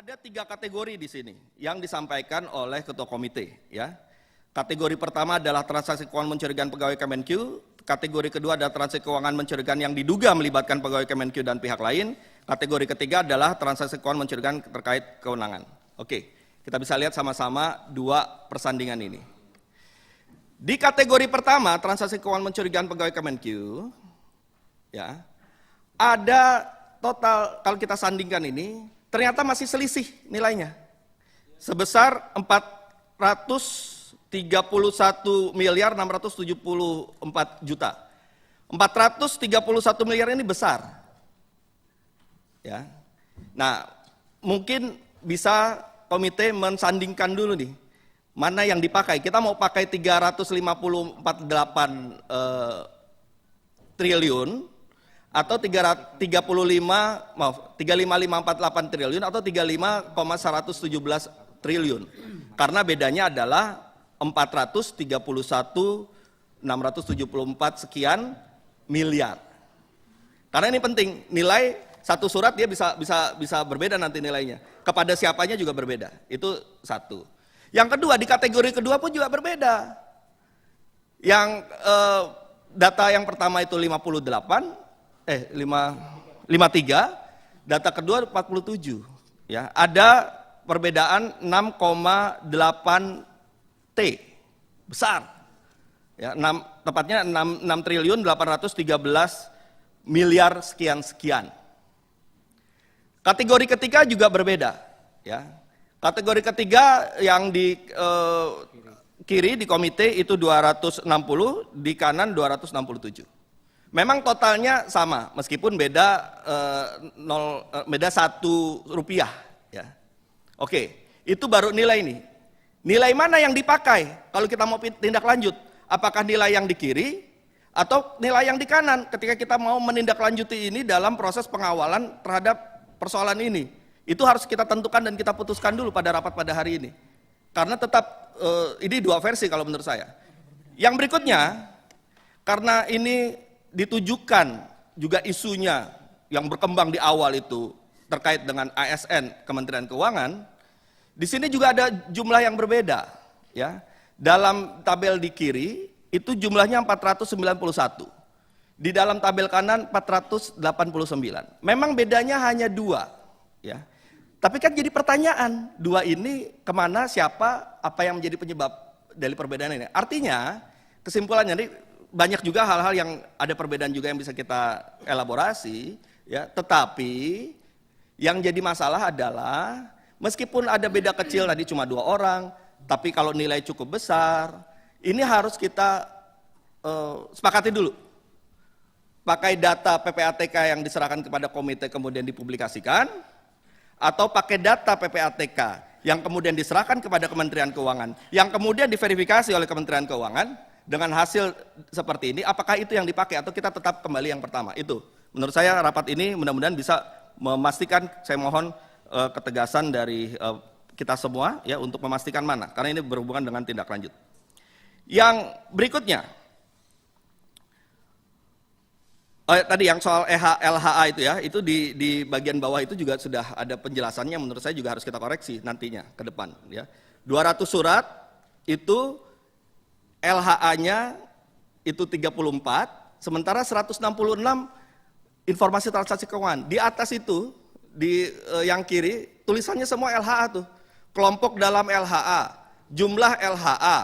Ada 3 kategori di sini yang disampaikan oleh Ketua Komite, ya. Kategori pertama adalah transaksi keuangan mencurigakan pegawai Kemenkyu. Kategori kedua adalah transaksi keuangan mencurigakan yang diduga melibatkan pegawai Kemenkyu dan pihak lain. Kategori ketiga adalah transaksi keuangan mencurigakan terkait kewenangan. Oke, kita bisa lihat sama-sama 2 persandingan ini. Di kategori pertama, transaksi keuangan mencurigakan pegawai Kemenkyu, ya, ada total, kalau kita sandingkan ini, ternyata masih selisih nilainya sebesar 431.674 juta. 431 miliar ini besar. Ya. Nah, mungkin bisa komite mensandingkan dulu nih, mana yang dipakai. Kita mau pakai 350,48 triliun atau 35,548 triliun atau 35,117 triliun. Karena bedanya adalah 431.674 sekian miliar. Karena ini penting, nilai satu surat dia bisa berbeda nanti nilainya. Kepada siapanya juga berbeda. Itu satu. Yang kedua, di kategori kedua pun juga berbeda. Yang data yang pertama itu 53, data kedua 47. Ya, ada perbedaan 6,8 T, besar. Ya, tepatnya 6.813 miliar sekian. Kategori ketiga juga berbeda. Ya. Kategori ketiga yang di kiri di komite itu 260, di kanan 267. Memang totalnya sama, meskipun beda beda 1 rupiah. Ya. Oke, itu baru nilai ini. Nilai mana yang dipakai kalau kita mau tindak lanjut? Apakah nilai yang di kiri atau nilai yang di kanan ketika kita mau menindaklanjuti ini dalam proses pengawalan terhadap persoalan ini? Itu harus kita tentukan dan kita putuskan dulu pada rapat pada hari ini. Karena tetap ini 2 versi kalau menurut saya. Yang berikutnya, karena ini ditujukan juga isunya yang berkembang di awal itu terkait dengan ASN Kementerian Keuangan, di sini juga ada jumlah yang berbeda, ya. Dalam tabel di kiri itu jumlahnya 491. Di dalam tabel kanan 489. Memang bedanya hanya 2, ya. Tapi kan jadi pertanyaan, 2 ini kemana, siapa, apa yang menjadi penyebab dari perbedaan ini? Artinya, kesimpulannya ini banyak juga hal-hal yang ada perbedaan juga yang bisa kita elaborasi, ya. Tetapi yang jadi masalah adalah meskipun ada beda kecil tadi cuma 2 orang, tapi kalau nilai cukup besar, ini harus kita sepakati dulu. Pakai data PPATK yang diserahkan kepada komite kemudian dipublikasikan, atau pakai data PPATK yang kemudian diserahkan kepada Kementerian Keuangan, yang kemudian diverifikasi oleh Kementerian Keuangan dengan hasil seperti ini, apakah itu yang dipakai atau kita tetap kembali yang pertama? Itu menurut saya rapat ini mudah-mudahan bisa memastikan, saya mohon ketegasan dari kita semua ya untuk memastikan mana, karena ini berhubungan dengan tindak lanjut. Yang berikutnya, tadi yang soal LHA itu ya, itu di bagian bawah itu juga sudah ada penjelasannya, menurut saya juga harus kita koreksi nantinya ke depan ya. 200 surat itu LHA-nya itu 34, sementara 166 informasi transaksi keuangan. Di atas itu, di yang kiri, tulisannya semua LHA tuh. Kelompok dalam LHA, jumlah LHA.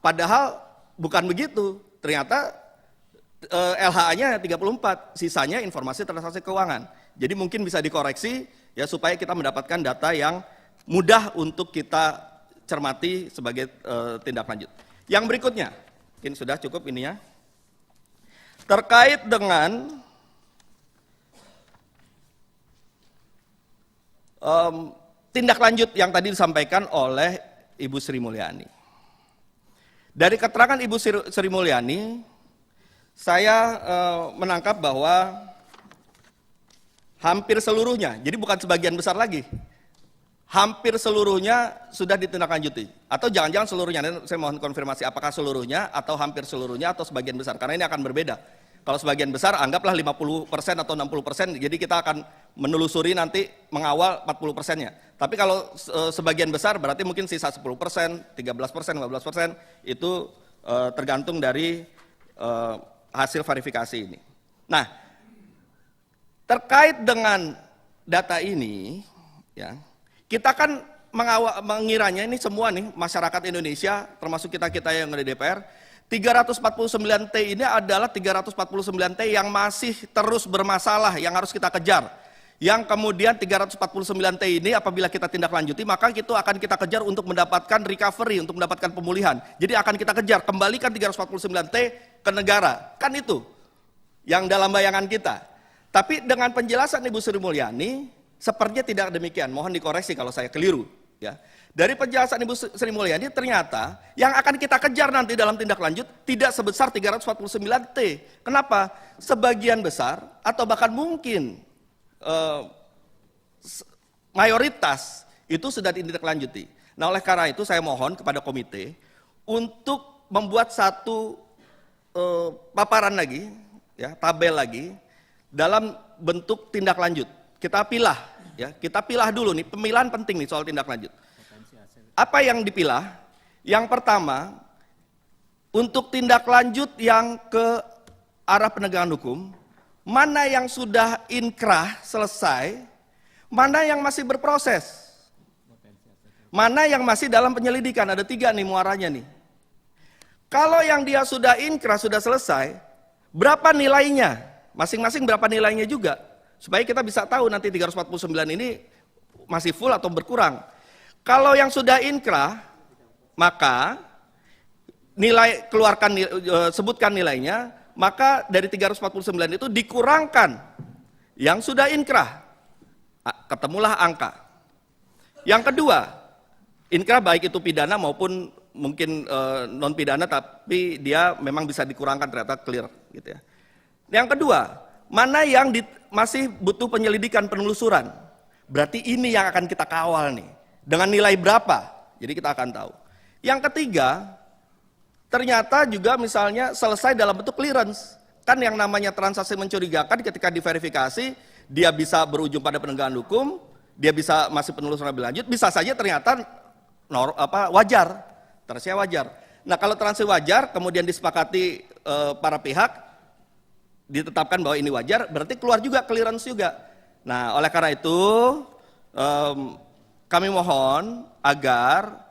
Padahal bukan begitu. Ternyata LHA-nya 34, sisanya informasi transaksi keuangan. Jadi mungkin bisa dikoreksi ya supaya kita mendapatkan data yang mudah untuk kita cermati sebagai tindak lanjut. Yang berikutnya, mungkin sudah cukup ini ya. Terkait dengan tindak lanjut yang tadi disampaikan oleh Ibu Sri Mulyani. Dari keterangan Ibu Sri Mulyani, saya menangkap bahwa hampir seluruhnya, jadi bukan sebagian besar lagi, hampir seluruhnya sudah ditindaklanjuti. Atau jangan-jangan seluruhnya, saya mohon konfirmasi apakah seluruhnya atau hampir seluruhnya atau sebagian besar, karena ini akan berbeda. Kalau sebagian besar anggaplah 50% atau 60%, jadi kita akan menelusuri nanti mengawal 40%-nya. Tapi kalau sebagian besar berarti mungkin sisa 10%, 13%, 15% itu tergantung dari hasil verifikasi ini. Nah, terkait dengan data ini, ya, kita kan mengiranya ini semua nih masyarakat Indonesia, termasuk kita-kita yang ada di DPR, 349T ini adalah 349T yang masih terus bermasalah, yang harus kita kejar. Yang kemudian 349T ini apabila kita tindak lanjuti, maka itu akan kita kejar untuk mendapatkan recovery, untuk mendapatkan pemulihan. Jadi akan kita kejar, kembalikan 349T ke negara. Kan itu yang dalam bayangan kita. Tapi dengan penjelasan Ibu Sri Mulyani, sepertinya tidak demikian. Mohon dikoreksi kalau saya keliru. Ya. Dari penjelasan Ibu Sri Mulyani, ternyata yang akan kita kejar nanti dalam tindak lanjut tidak sebesar 349T. Kenapa? Sebagian besar atau bahkan mungkin mayoritas itu sudah ditindaklanjuti. Nah, oleh karena itu saya mohon kepada komite untuk membuat satu paparan lagi, ya, tabel lagi dalam bentuk tindak lanjut. Kita pilah, ya, kita pilah dulu nih, pemilahan penting nih soal tindak lanjut. Apa yang dipilah? Yang pertama, untuk tindak lanjut yang ke arah penegakan hukum, mana yang sudah inkrah selesai, mana yang masih berproses, mana yang masih dalam penyelidikan. Ada 3 nih muaranya nih. Kalau yang dia sudah inkrah, sudah selesai, berapa nilainya? Masing-masing berapa nilainya juga, supaya kita bisa tahu nanti 349 ini masih full atau berkurang. Kalau yang sudah inkrah, maka nilai keluarkan, sebutkan nilainya, maka dari 349 itu dikurangkan yang sudah inkrah, ketemulah angka. Yang kedua, inkrah baik itu pidana maupun mungkin non pidana, tapi dia memang bisa dikurangkan, ternyata clear gitu ya. Yang kedua, mana yang masih butuh penyelidikan, penelusuran, berarti ini yang akan kita kawal nih. Dengan nilai berapa? Jadi kita akan tahu. Yang ketiga, ternyata juga misalnya selesai dalam bentuk clearance. Kan yang namanya transaksi mencurigakan ketika diverifikasi, dia bisa berujung pada penegakan hukum, dia bisa masih penelusuran lebih lanjut, bisa saja ternyata wajar, transaksi wajar. Nah, kalau transaksi wajar kemudian disepakati para pihak, ditetapkan bahwa ini wajar, berarti keluar juga clearance juga. Nah, oleh karena itu kami mohon agar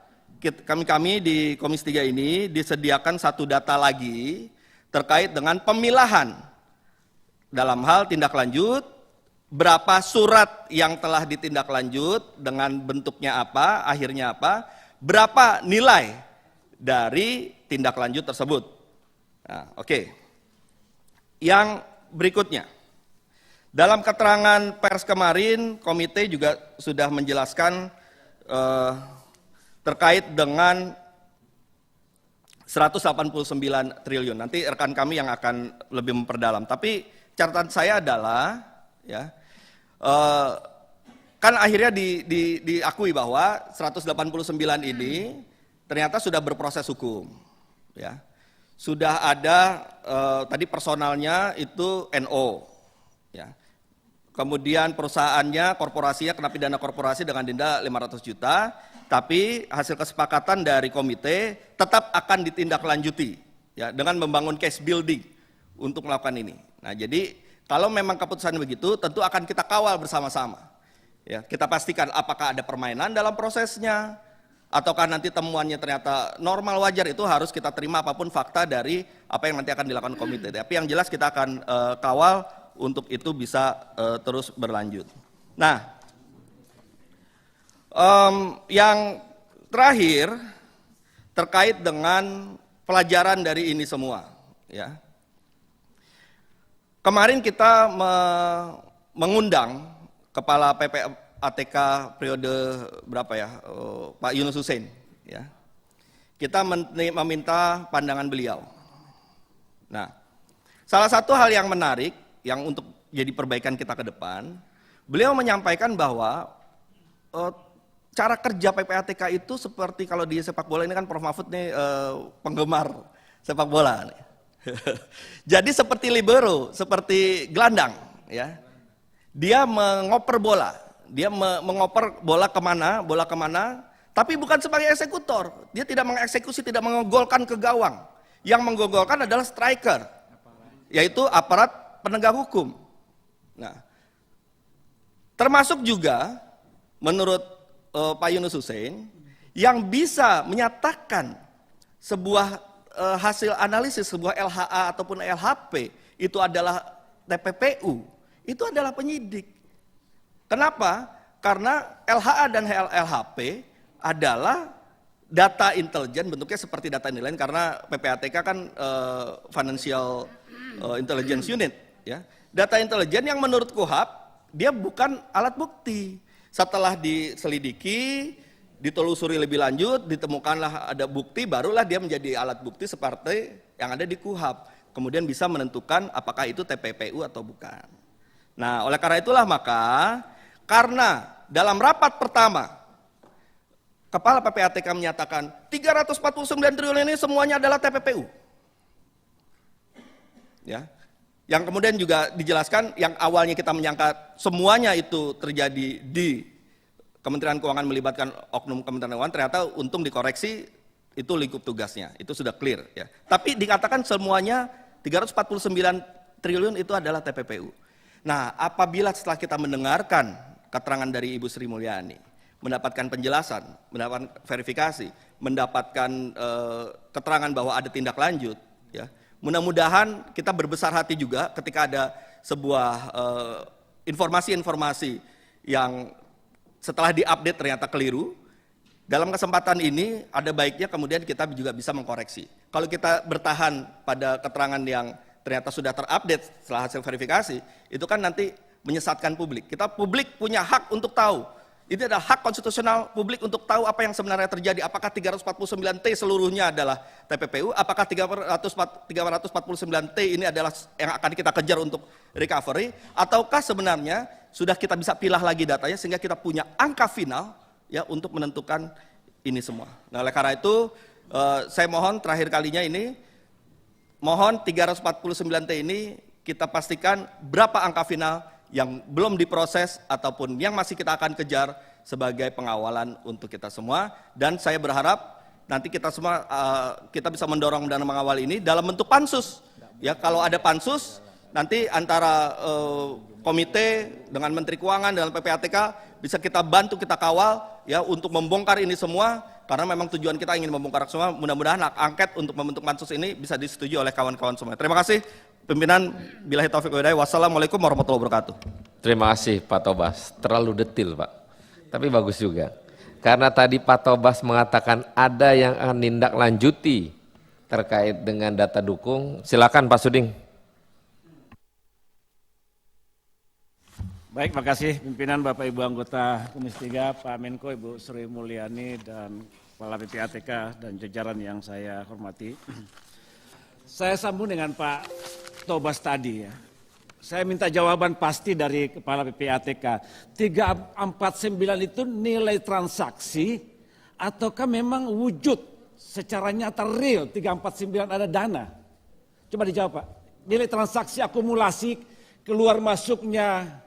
kami di Komisi 3 ini disediakan satu data lagi terkait dengan pemilahan dalam hal tindak lanjut, berapa surat yang telah ditindaklanjut dengan bentuknya apa, akhirnya apa, berapa nilai dari tindak lanjut tersebut. Nah, oke. Yang berikutnya, dalam keterangan pers kemarin, komite juga sudah menjelaskan terkait dengan 189 triliun. Nanti rekan kami yang akan lebih memperdalam. Tapi catatan saya adalah, ya, kan akhirnya diakui bahwa 189 ini ternyata sudah berproses hukum, ya. Sudah ada tadi personalnya itu NO, ya. Kemudian perusahaannya, korporasinya kena pidana korporasi dengan denda 500 juta, tapi hasil kesepakatan dari komite tetap akan ditindaklanjuti, ya, dengan membangun case building untuk melakukan ini. Nah, jadi kalau memang keputusan begitu, tentu akan kita kawal bersama-sama. Ya, kita pastikan apakah ada permainan dalam prosesnya, ataukah nanti temuannya ternyata normal wajar, itu harus kita terima apapun fakta dari apa yang nanti akan dilakukan komite. Tapi yang jelas kita akan kawal untuk itu bisa terus berlanjut. Nah, yang terakhir terkait dengan pelajaran dari ini semua, ya. Kemarin kita mengundang Kepala PPATK periode berapa ya, Pak Yunus Hussein, ya. Kita meminta pandangan beliau. Nah, salah satu hal yang menarik yang untuk jadi perbaikan kita ke depan, beliau menyampaikan bahwa cara kerja PPATK itu seperti kalau di sepak bola ini kan Prof. Mahfud nih penggemar sepak bola nih. Jadi seperti libero, seperti gelandang, ya. Dia mengoper bola, dia mengoper bola kemana, tapi bukan sebagai eksekutor. Dia tidak mengeksekusi, tidak menggolkan ke gawang. Yang menggolkan adalah striker, yaitu aparat penegak hukum. Nah, termasuk juga menurut Pak Yunus Hussein yang bisa menyatakan sebuah hasil analisis sebuah LHA ataupun LHP itu adalah TPPU, itu adalah penyidik. Kenapa? Karena LHA dan LHP adalah data intelijen, bentuknya seperti data intelijen karena PPATK kan Financial Intelligence Unit, ya. Data intelijen yang menurut KUHP dia bukan alat bukti. Setelah diselidiki, ditelusuri lebih lanjut, ditemukanlah ada bukti, barulah dia menjadi alat bukti seperti yang ada di KUHP. Kemudian bisa menentukan apakah itu TPPU atau bukan. Nah, oleh karena itulah maka, karena dalam rapat pertama, Kepala PPATK menyatakan 349 triliun ini semuanya adalah TPPU. Ya. Yang kemudian juga dijelaskan, yang awalnya kita menyangka semuanya itu terjadi di Kementerian Keuangan melibatkan oknum Kementerian Keuangan, ternyata untung dikoreksi, itu lingkup tugasnya, itu sudah clear, ya. Tapi dikatakan semuanya 349 triliun itu adalah TPPU. Nah, apabila setelah kita mendengarkan keterangan dari Ibu Sri Mulyani, mendapatkan penjelasan, mendapatkan verifikasi, mendapatkan keterangan bahwa ada tindak lanjut, ya. Mudah-mudahan kita berbesar hati juga ketika ada sebuah informasi-informasi yang setelah diupdate ternyata keliru. Dalam kesempatan ini ada baiknya kemudian kita juga bisa mengkoreksi. Kalau kita bertahan pada keterangan yang ternyata sudah terupdate setelah hasil verifikasi, itu kan nanti menyesatkan publik. Kita publik punya hak untuk tahu. Itu adalah hak konstitusional publik untuk tahu apa yang sebenarnya terjadi. Apakah 349T seluruhnya adalah TPPU? Apakah 349T ini adalah yang akan kita kejar untuk recovery? Ataukah sebenarnya sudah kita bisa pilah lagi datanya sehingga kita punya angka final ya untuk menentukan ini semua. Nah, oleh karena itu saya mohon terakhir kalinya ini, mohon 349T ini kita pastikan berapa angka final yang belum diproses ataupun yang masih kita akan kejar sebagai pengawalan untuk kita semua. Dan saya berharap nanti kita semua kita bisa mendorong dan mengawal ini dalam bentuk pansus. Ya, kalau ada pansus nanti antara komite dengan Menteri Keuangan dengan PPATK bisa kita bantu, kita kawal ya untuk membongkar ini semua, karena memang tujuan kita ingin membongkar semua. Mudah-mudahan hak angket untuk membentuk pansus ini bisa disetujui oleh kawan-kawan semua. Terima kasih pimpinan. Billahi taufiq wal hidayah. Wassalamualaikum warahmatullahi wabarakatuh. Terima kasih Pak Tobas, terlalu detil Pak, tapi bagus juga. Karena tadi Pak Tobas mengatakan ada yang akan nindaklanjuti terkait dengan data dukung. Silakan Pak Suding. Baik, makasih pimpinan Bapak Ibu anggota Komisi 3, Pak Menko, Ibu Sri Mulyani, dan Kepala PPATK dan jajaran yang saya hormati. Saya sambung dengan Pak Tobas tadi ya. Saya minta jawaban pasti dari Kepala PPATK. 349 itu nilai transaksi ataukah memang wujud secara nyata real 349 ada dana? Coba dijawab Pak. Nilai transaksi akumulasi keluar masuknya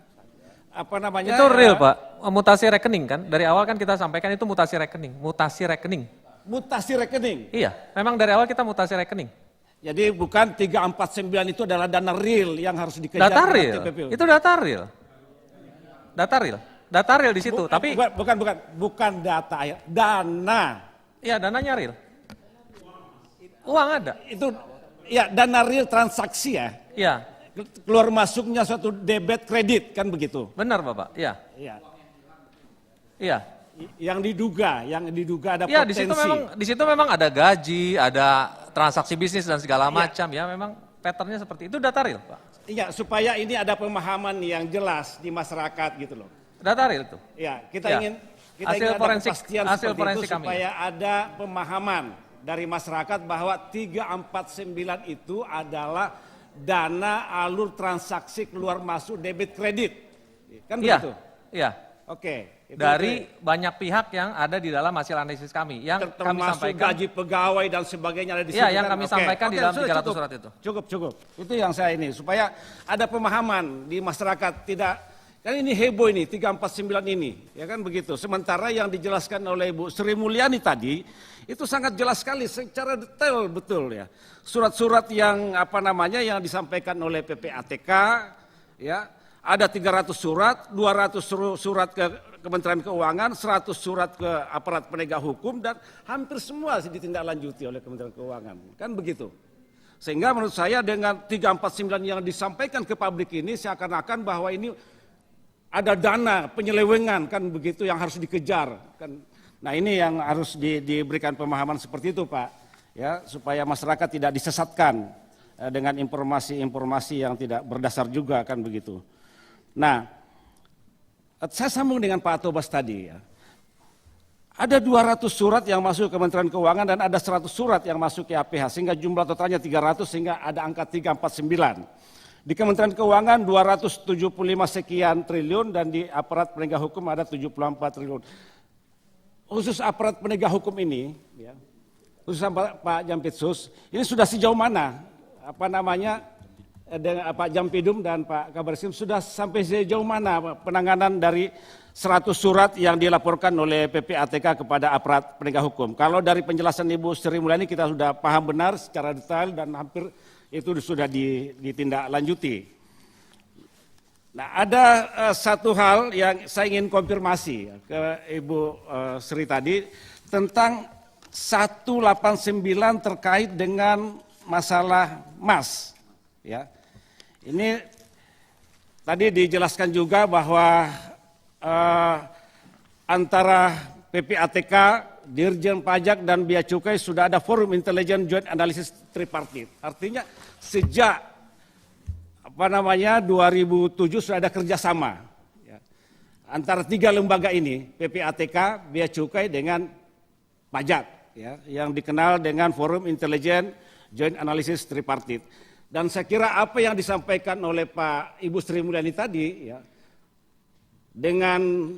apa namanya? Itu real Pak, mutasi rekening kan? Dari awal kan kita sampaikan itu mutasi rekening. Mutasi rekening? Iya, memang dari awal kita mutasi rekening. Jadi bukan 349 itu adalah dana real yang harus dikejar. Data real, itu data real. Data real di situ, tapi bukan data, dana. Iya, dananya real. Uang ada. Itu ya dana real transaksi ya. Iya. Keluar masuknya suatu debit kredit kan begitu. Benar Bapak, iya. Iya. Iya. Yang diduga ada ya, potensi. Di situ memang ada gaji, ada transaksi bisnis dan segala macam ya, memang patternnya seperti itu, data real Pak. Iya, supaya ini ada pemahaman yang jelas di masyarakat gitu loh. Data real itu. Iya, kita ingin ada kepastian seperti itu supaya ada pemahaman dari masyarakat bahwa 349 itu adalah dana alur transaksi keluar masuk debit kredit. Kan begitu? Iya. Oke. dari banyak pihak yang ada di dalam hasil analisis kami. Yang kami termasuk sampaikan, gaji pegawai dan sebagainya ada di Iya, situ yang kan? kami Oke. sampaikan di Oke, dalam sudah 300 cukup. surat itu. Cukup. Itu yang saya ini, supaya ada pemahaman di masyarakat, tidak, kan ini heboh ini, 349 ini, ya kan begitu. Sementara yang dijelaskan oleh Ibu Sri Mulyani tadi, itu sangat jelas sekali, secara detail betul ya. Surat-surat yang yang disampaikan oleh PPATK, ya, ada 300 surat, 200 surat ke Kementerian Keuangan, 100 surat ke aparat penegak hukum, dan hampir semua ditindaklanjuti oleh Kementerian Keuangan. Kan begitu. Sehingga menurut saya dengan 349 yang disampaikan ke publik ini seakan-akan bahwa ini ada dana penyelewengan, kan begitu, yang harus dikejar. Kan. Nah ini yang harus diberikan pemahaman seperti itu Pak, ya, supaya masyarakat tidak disesatkan dengan informasi-informasi yang tidak berdasar juga, kan begitu. Nah, saya sambung dengan Pak Tobas tadi ya. Ada 200 surat yang masuk ke Kementerian Keuangan dan ada 100 surat yang masuk ke APH, sehingga jumlah totalnya 300, sehingga ada angka 349. Di Kementerian Keuangan 275 sekian triliun dan di aparat penegak hukum ada 74 triliun. Khusus aparat penegak hukum ini, ya, khusus Pak Jampitsus, ini sudah sejauh mana dengan Pak Jampidum dan Pak Kabareskrim sudah sampai sejauh mana penanganan dari 100 surat yang dilaporkan oleh PPATK kepada aparat penegak hukum. Kalau dari penjelasan Ibu Sri Mulyani kita sudah paham benar secara detail dan hampir itu sudah ditindaklanjuti. Nah, ada satu hal yang saya ingin konfirmasi ke Ibu Sri tadi tentang 189 terkait dengan masalah emas, ya. Ini tadi dijelaskan juga bahwa antara PPATK, Dirjen Pajak dan Bea Cukai sudah ada forum intelijen joint analysis tripartit. Artinya sejak 2007 sudah ada kerjasama ya, antara 3 lembaga ini, PPATK, Bea Cukai dengan Pajak, ya, yang dikenal dengan forum intelijen joint analysis tripartit. Dan saya kira apa yang disampaikan oleh Pak Ibu Sri Mulyani tadi, ya, dengan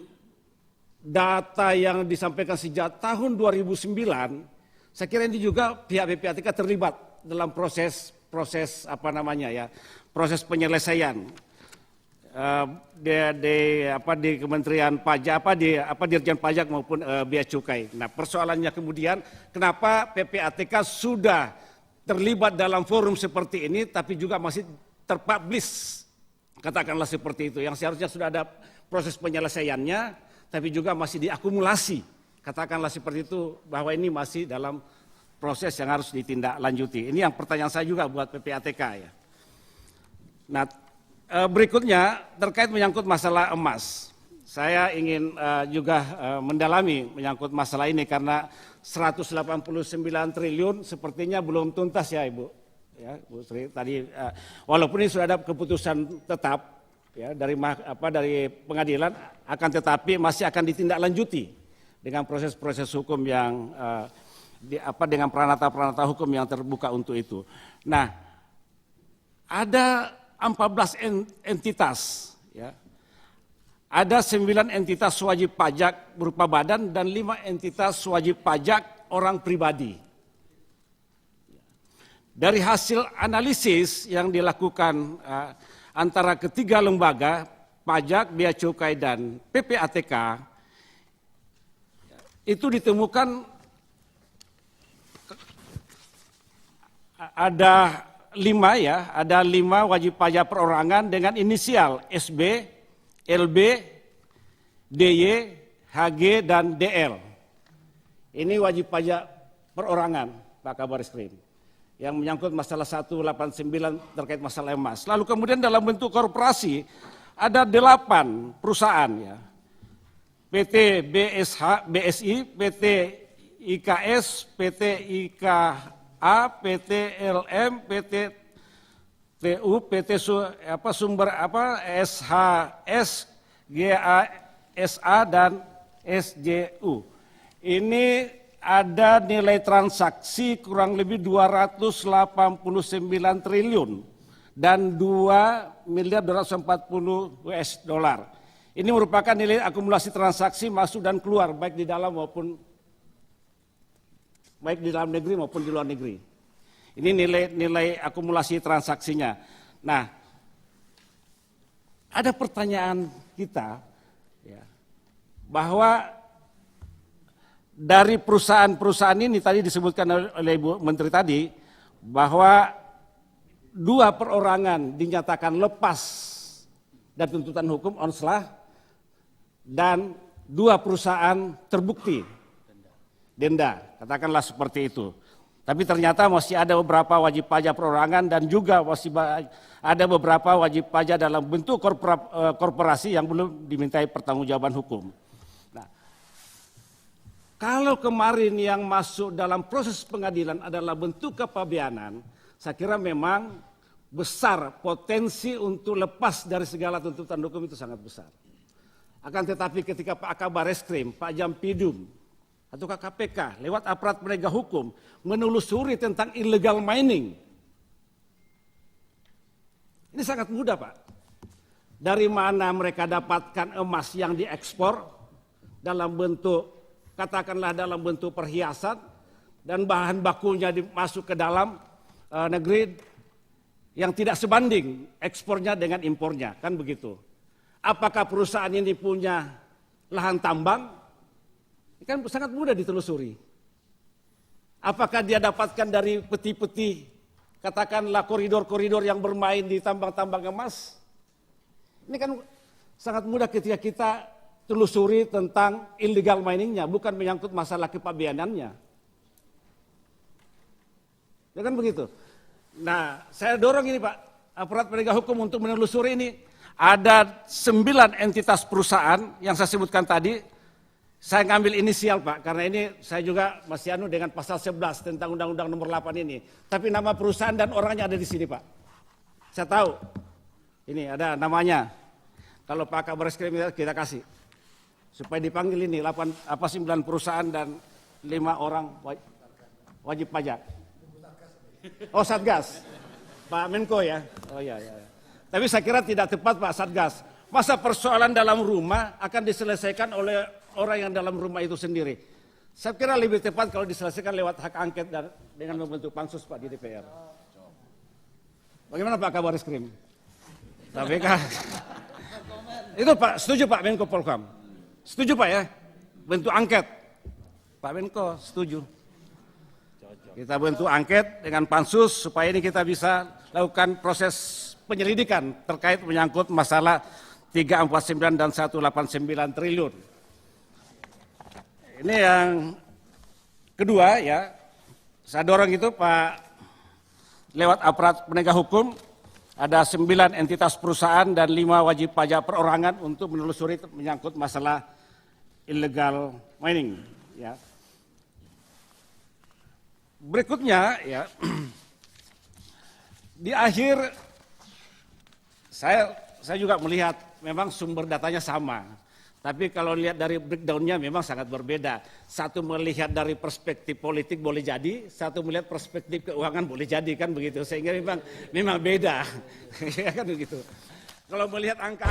data yang disampaikan sejak tahun 2009, saya kira ini juga pihak PPATK terlibat dalam proses penyelesaian di Kementerian Pajak, Dirjen Pajak maupun Bea Cukai. Nah, persoalannya kemudian kenapa PPATK sudah terlibat dalam forum seperti ini, tapi juga masih terpublish, katakanlah seperti itu, yang seharusnya sudah ada proses penyelesaiannya, tapi juga masih diakumulasi, katakanlah seperti itu, bahwa ini masih dalam proses yang harus ditindaklanjuti. Ini yang pertanyaan saya juga buat PPATK ya. Nah, berikutnya terkait menyangkut masalah emas. Saya ingin juga mendalami menyangkut masalah ini karena 189 triliun sepertinya belum tuntas ya Ibu. Ya, Bu Sri tadi walaupun ini sudah ada keputusan tetap ya dari pengadilan, akan tetapi masih akan ditindaklanjuti dengan proses-proses hukum yang dengan peranata-peranata hukum yang terbuka untuk itu. Nah, ada 14 entitas ya. Ada 9 entitas wajib pajak berupa badan dan 5 entitas wajib pajak orang pribadi. Dari hasil analisis yang dilakukan antara ketiga lembaga, pajak, bea cukai, dan PPATK, itu ditemukan ada 5 wajib pajak perorangan dengan inisial SB, LB, DY, HG, dan DL. Ini wajib pajak perorangan, Pak Kabareskrim, yang menyangkut masalah 189 terkait masalah emas. Lalu kemudian dalam bentuk korporasi ada 8 perusahaan ya. PT BSI, PT IKS, PT IKA, PT LM, PT TU, PT SHS, GASA, dan SJU. Ini ada nilai transaksi kurang lebih 289 triliun dan 2.240 US dollar. Ini merupakan nilai akumulasi transaksi masuk dan keluar baik di dalam negeri maupun di luar negeri. Ini nilai akumulasi transaksinya. Nah, ada pertanyaan kita ya, bahwa dari perusahaan-perusahaan ini tadi disebutkan oleh Ibu Menteri tadi bahwa 2 perorangan dinyatakan lepas dari tuntutan hukum onslah dan 2 perusahaan terbukti denda, katakanlah seperti itu. Tapi ternyata masih ada beberapa wajib pajak perorangan dan juga masih ada beberapa wajib pajak dalam bentuk korporasi yang belum dimintai pertanggungjawaban hukum. Nah, kalau kemarin yang masuk dalam proses pengadilan adalah bentuk kepabeanan, saya kira memang besar potensi untuk lepas dari segala tuntutan hukum itu sangat besar. Akan tetapi ketika Pak Kabar Eskrim, Pak Jampidum, atau KPK lewat aparat penegak hukum menelusuri tentang illegal mining. Ini sangat mudah, Pak. Dari mana mereka dapatkan emas yang diekspor dalam bentuk, katakanlah dalam bentuk perhiasan, dan bahan bakunya masuk ke dalam negeri yang tidak sebanding ekspornya dengan impornya, kan begitu. Apakah perusahaan ini punya lahan tambang? Kan sangat mudah ditelusuri. Apakah dia dapatkan dari peti-peti, katakanlah koridor-koridor yang bermain di tambang-tambang emas? Ini kan sangat mudah ketika kita telusuri tentang illegal miningnya, bukan menyangkut masalah kepabeanannya. Ya kan begitu. Nah, saya dorong ini Pak, aparat penegak hukum untuk menelusuri ini. Ada 9 entitas perusahaan yang saya sebutkan tadi. Saya ngambil inisial Pak, karena ini saya juga masih dengan pasal 11 tentang Undang-Undang Nomor 8 ini. Tapi nama perusahaan dan orangnya ada di sini Pak. Saya tahu, ini ada namanya. Kalau Pak Kabar Eskrim kita kasih. Supaya dipanggil ini 9 perusahaan dan 5 orang wajib pajak. Oh Satgas, Pak Menko ya. Oh iya. Tapi saya kira tidak tepat Pak Satgas. Masa persoalan dalam rumah akan diselesaikan oleh orang yang dalam rumah itu sendiri. Saya kira lebih tepat kalau diselesaikan lewat hak angket dan dengan membentuk pansus Pak di DPR. Bagaimana Pak Kabar Eskrim? KPK. Itu Pak, setuju Pak Menko Polhukam? Setuju Pak ya? Bentuk angket. Pak Menko setuju. Kita bentuk angket dengan pansus supaya ini kita bisa lakukan proses penyelidikan terkait menyangkut masalah 349 dan 189 triliun. Ini yang kedua ya, saya dorong itu Pak, lewat aparat penegak hukum, ada 9 entitas perusahaan dan 5 wajib pajak perorangan untuk menelusuri menyangkut masalah illegal mining. Ya. Berikutnya ya, di akhir saya juga melihat memang sumber datanya sama. Tapi kalau lihat dari breakdown-nya memang sangat berbeda. Satu melihat dari perspektif politik boleh jadi, satu melihat perspektif keuangan boleh jadi, kan begitu. Sehingga memang beda. Ya kan begitu. Kalau melihat angka